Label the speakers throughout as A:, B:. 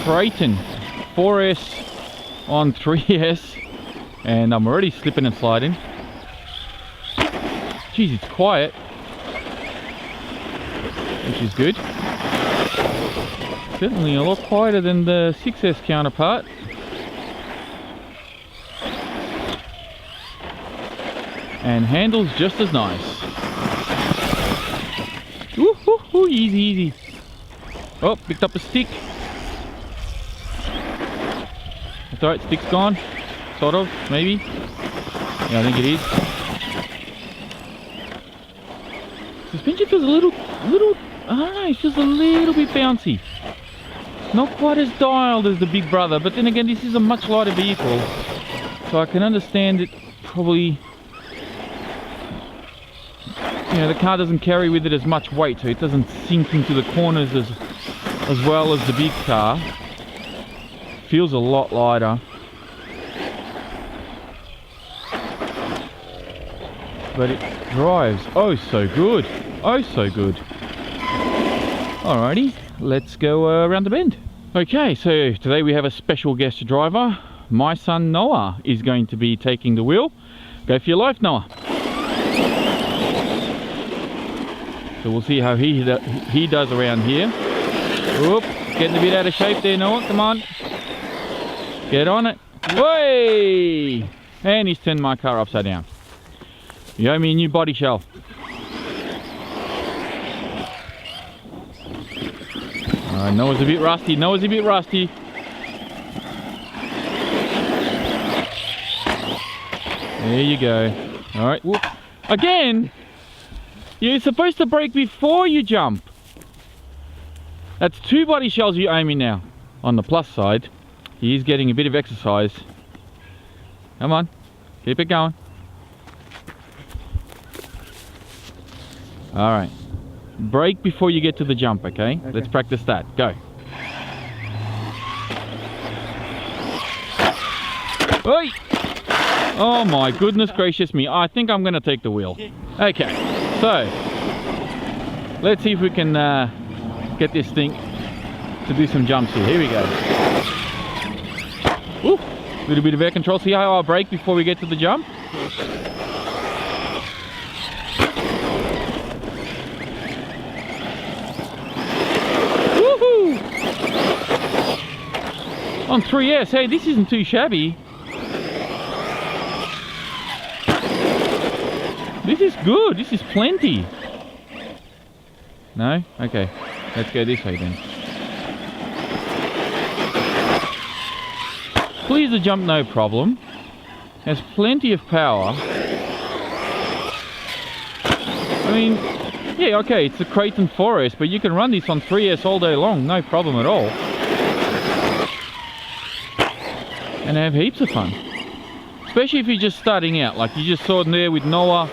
A: Kraton 4S on 3S, and I'm already slipping and sliding. Geez, it's quiet, which is good. Certainly a lot quieter than the 6S counterpart. And handles just as nice. Woo, woo, woo, easy, easy. Oh, picked up a stick. That's alright, stick's gone. Sort of, maybe. Yeah, I think it is. Suspension feels a little, I don't know, it feels a little bit bouncy. Not quite as dialed as the big brother, but then again, this is a much lighter vehicle. So I can understand it probably, you know, the car doesn't carry with it as much weight, so it doesn't sink into the corners as well as the big car. Feels a lot lighter. But it drives oh so good. Oh so good. Alrighty, let's go around the bend. Okay, so today we have a special guest driver. My son Noah is going to be taking the wheel. Go for your life, Noah. So we'll see how he does around here. Oop, getting a bit out of shape there, Noah. Come on. Get on it. Way! And he's turned my car upside down. You owe me a new body shell. Noah's a bit rusty. Noah's a bit rusty. There you go. Alright. Again! You're supposed to brake before you jump. That's 2 body shells you owe me now. On the plus side, he is getting a bit of exercise. Come on, keep it going. Alright. Brake before you get to the jump, okay? Let's practice that. Go. Oi! Oh my goodness gracious me. I think I'm going to take the wheel. Okay, so let's see if we can get this thing to do some jumps here. Here we go. Ooh, little bit of air control. See how I brake before we get to the jump? Woohoo! On 3S, hey, this isn't too shabby. This is good, this is plenty. No? Okay, let's go this way then. Clears the jump no problem. Has plenty of power. I mean, yeah, okay, it's a Kraton 4S, but you can run this on 3S all day long, no problem at all. And have heaps of fun. Especially if you're just starting out, like you just saw in there with Noah.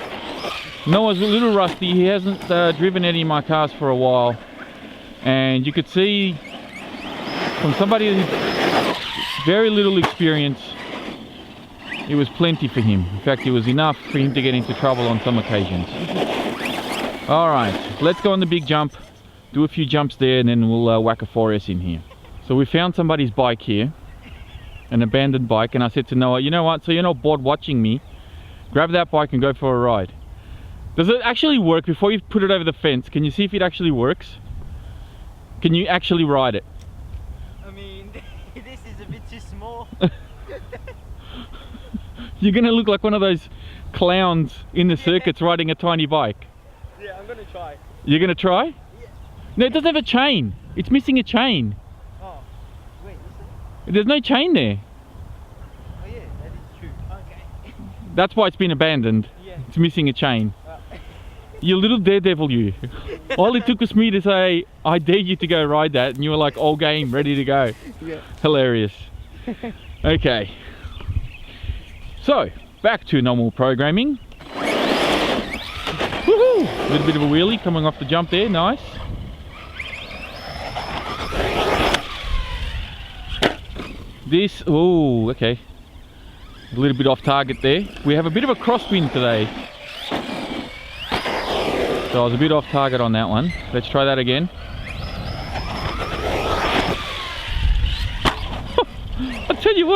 A: Noah's a little rusty, he hasn't driven any of my cars for a while. And you could see from somebody with very little experience, it was plenty for him. In fact, it was enough for him to get into trouble on some occasions. Alright, let's go on the big jump, do a few jumps there, and then we'll whack a 4S in here. So we found somebody's bike here, an abandoned bike, and I said to Noah, you know what, so you're not bored watching me, grab that bike and go for a ride. Does it actually work? Before you put it over the fence, can you see if it actually works? Can you actually ride it?
B: I mean, this is a bit too small.
A: You're gonna look like one of those clowns in the circuits riding a tiny bike.
B: Yeah, I'm gonna try.
A: You're gonna try?
B: Yeah.
A: No, it doesn't have a chain. It's missing a chain.
B: Oh, wait, is it?
A: There's no chain there.
B: Oh yeah, that is true. Okay.
A: That's why it's been abandoned.
B: Yeah.
A: It's missing a chain. You little daredevil, you. All it took was me to say, I dare you to go ride that, and you were like, all game, ready to go.
B: Yeah.
A: Hilarious. Okay. So, back to normal programming. Woohoo! A little bit of a wheelie coming off the jump there, nice. This, oh, okay. A little bit off target there. We have a bit of a crosswind today. So I was a bit off target on that one. Let's try that again.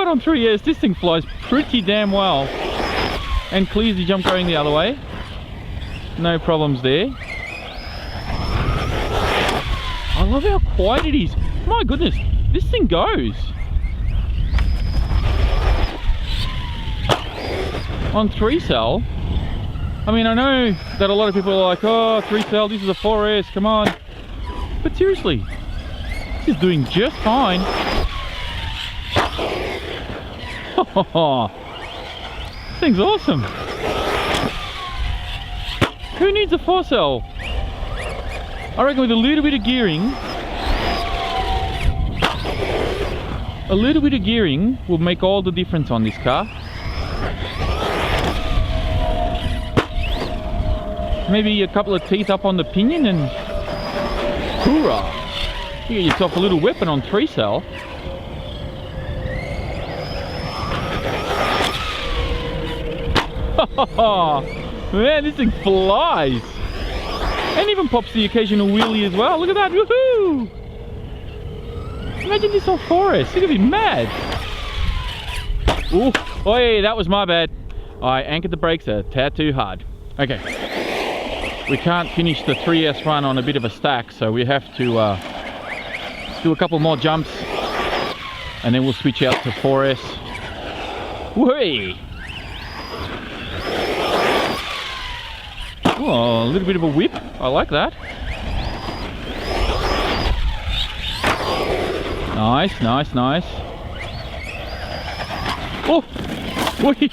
A: out on 3S, this thing flies pretty damn well. And clears the jump going the other way. No problems there. I love how quiet it is. My goodness, this thing goes. On 3-cell, I mean, I know that a lot of people are like, oh, 3-cell, this is a 4S, come on. But seriously, this is doing just fine. This thing's awesome. Who needs a 4-cell? I reckon with a little bit of gearing will make all the difference on this car. Maybe a couple of teeth up on the pinion and hoorah! You get yourself a little weapon on 3-cell. Man, this thing flies! And even pops the occasional wheelie as well. Look at that, woohoo! Imagine this on 4S, it's gonna be mad. Ooh, oi, that was my bad. I anchored the brakes a tad too hard. Okay, we can't finish the 3S run on a bit of a stack, so we have to do a couple more jumps and then we'll switch out to 4S. Whee! Oh, a little bit of a whip. I like that. Nice, nice, nice. Oh! Whee!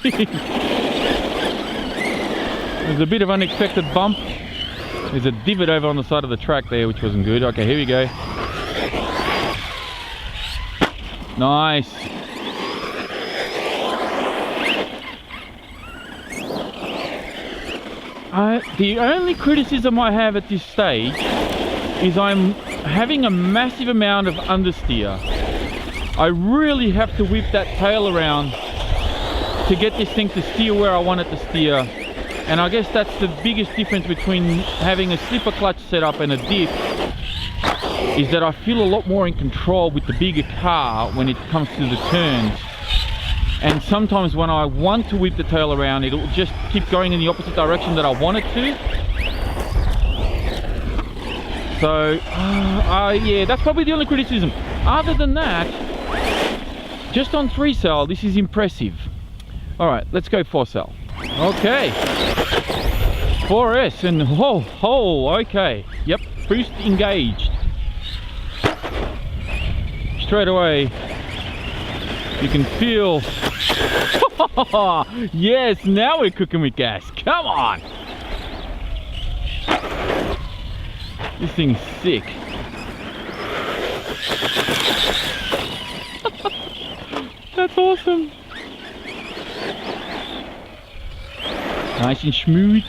A: There's a bit of unexpected bump. There's a divot over on the side of the track there, which wasn't good. Okay, here we go. Nice. The only criticism I have at this stage is I'm having a massive amount of understeer. I really have to whip that tail around to get this thing to steer where I want it to steer. And I guess that's the biggest difference between having a slipper clutch setup and a dip, is that I feel a lot more in control with the bigger car when it comes to the turns. And sometimes when I want to whip the tail around, it'll just keep going in the opposite direction that I want it to. So, yeah, that's probably the only criticism. Other than that, just on 3-cell, this is impressive. All right, let's go 4-cell. Okay, 4S and okay. Yep, boost engaged. Straight away, you can feel. Yes, now we're cooking with gas. Come on. This thing's sick. That's awesome. Nice and smooth.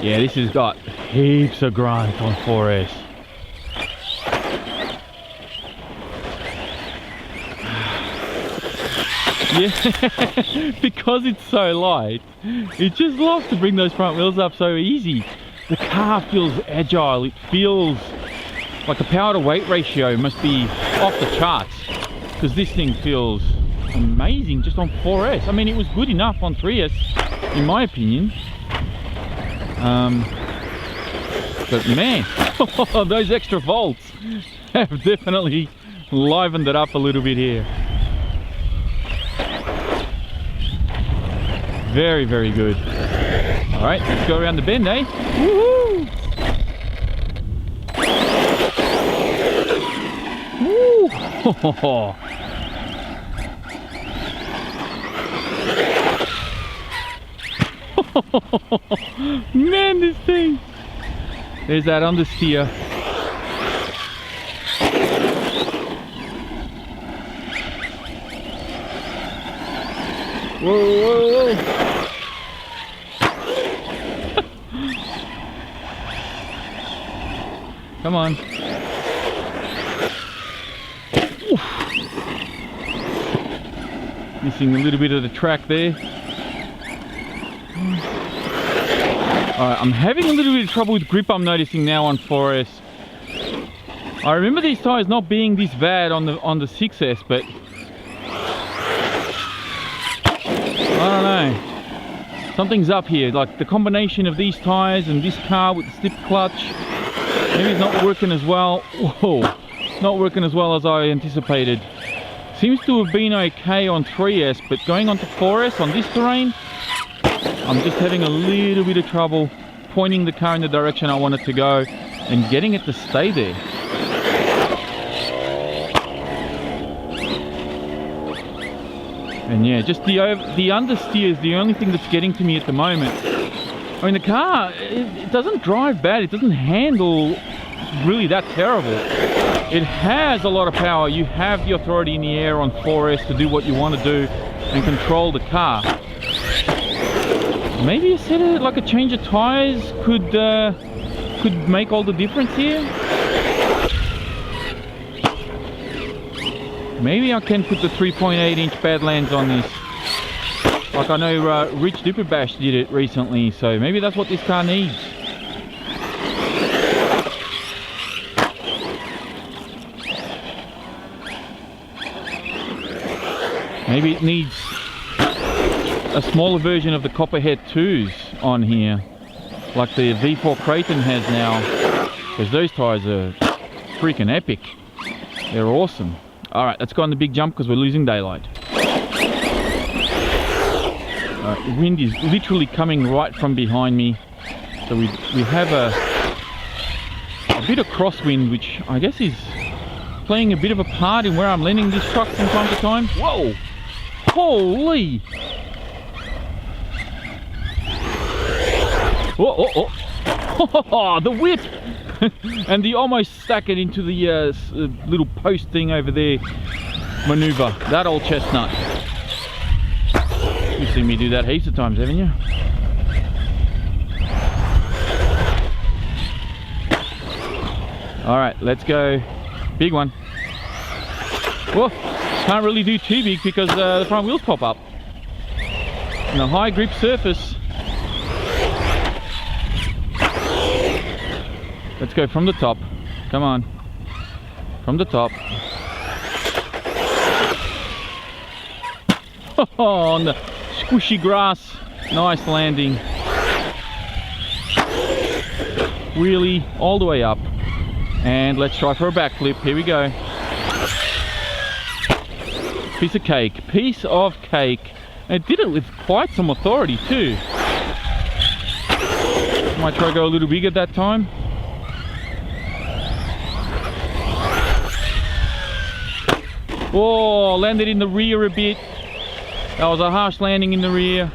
A: Yeah, this has got heaps of grunt on 4S. Yeah, because it's so light, it just loves to bring those front wheels up so easy. The car feels agile, it feels like the power to weight ratio must be off the charts, because this thing feels amazing just on 4S. I mean, it was good enough on 3S, in my opinion. But man, those extra volts have definitely livened it up a little bit here. Very, very good. All right, let's go around the bend, eh? Woohoo! Woo! Man, this thing. There's that understeer. Whoa, whoa, whoa. Come on. Oof. Missing a little bit of the track there. Alright, I'm having a little bit of trouble with grip, I'm noticing now on 4S. I remember these tyres not being this bad on the 6S, but I don't know. Something's up here. Like the combination of these tyres and this car with the slip clutch, maybe it's not working as well. Whoa, not working as well as I anticipated. Seems to have been okay on 3S, but going on to 4S on this terrain, I'm just having a little bit of trouble pointing the car in the direction I want it to go and getting it to stay there. And yeah, just the understeer is the only thing that's getting to me at the moment. I mean, the car, it doesn't drive bad, it doesn't handle really that terrible. It has a lot of power. You have the authority in the air on 4S to do what you want to do and control the car. Maybe like a change of tires could make all the difference here. Maybe I can put the 3.8-inch Badlands on this. Like I know Rich Duperbash did it recently, so maybe that's what this car needs. Maybe it needs a smaller version of the Copperhead 2s on here, like the V4 Kraton has now, because those tyres are freaking epic. They're awesome. Alright, let's go on the big jump because we're losing daylight. The wind is literally coming right from behind me, so we have a bit of crosswind, which I guess is playing a bit of a part in where I'm landing this truck from time to time. Whoa! Holy! Oh, the whip! And the almost stack it into the little post thing over there maneuver. That old chestnut. You've seen me do that heaps of times, haven't you? Alright, let's go. Big one. Whoa! Can't really do too big because the front wheels pop up. And a high grip surface. Let's go from the top. Come on. From the top. Oh, on the squishy grass. Nice landing. Wheelie all the way up. And let's try for a backflip. Here we go. Piece of cake. Piece of cake. And it did it with quite some authority too. Might try to go a little bigger that time. Oh, landed in the rear a bit. That was a harsh landing in the rear.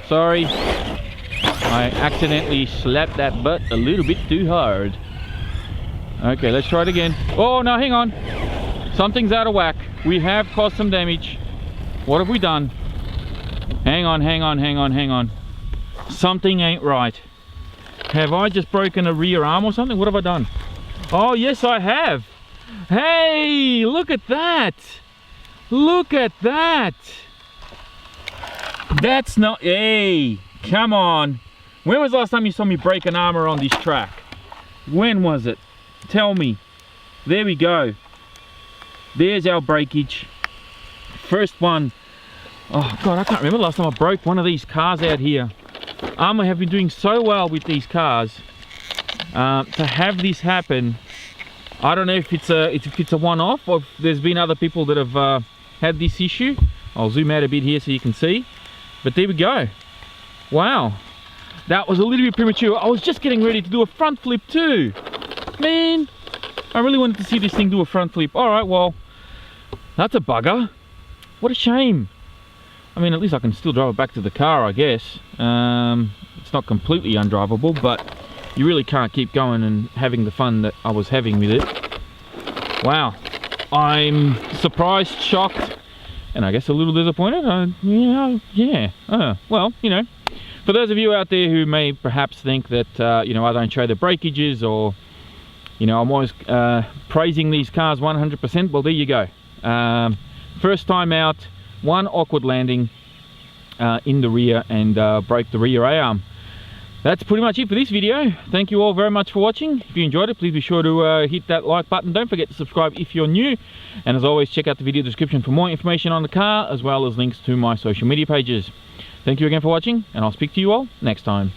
A: Sorry. I accidentally slapped that butt a little bit too hard. Okay, let's try it again. Oh, no, hang on. Something's out of whack. We have caused some damage. What have we done? Hang on, hang on, hang on, hang on. Something ain't right. Have I just broken a rear arm or something? What have I done? Oh, yes, I have. Hey, look at that. Look at that. That's not... Hey, come on. When was the last time you saw me break an ARRMA on this track? When was it? Tell me. There we go. There's our breakage. First one. Oh God, I can't remember the last time I broke one of these cars out here. ARRMA have been doing so well with these cars. To have this happen, I don't know if it's a one-off or if there's been other people that have had this issue. I'll zoom out a bit here so you can see. But there we go. Wow. That was a little bit premature. I was just getting ready to do a front flip too. Man, I really wanted to see this thing do a front flip. Alright, well, that's a bugger. What a shame. I mean, at least I can still drive it back to the car, I guess. It's not completely undrivable, but you really can't keep going and having the fun that I was having with it. Wow. I'm surprised, shocked, and I guess a little disappointed. Yeah. Well, you know, for those of you out there who may perhaps think that, you know, I don't show the breakages or, you know, I'm always praising these cars 100%, well, there you go. First time out, one awkward landing in the rear and broke the rear A-arm. that's pretty much it for this video. Thank you all very much for watching. If you enjoyed it, please be sure to hit that like button. Don't forget to subscribe if you're new. And as always, check out the video description for more information on the car, as well as links to my social media pages. Thank you again for watching, and I'll speak to you all next time.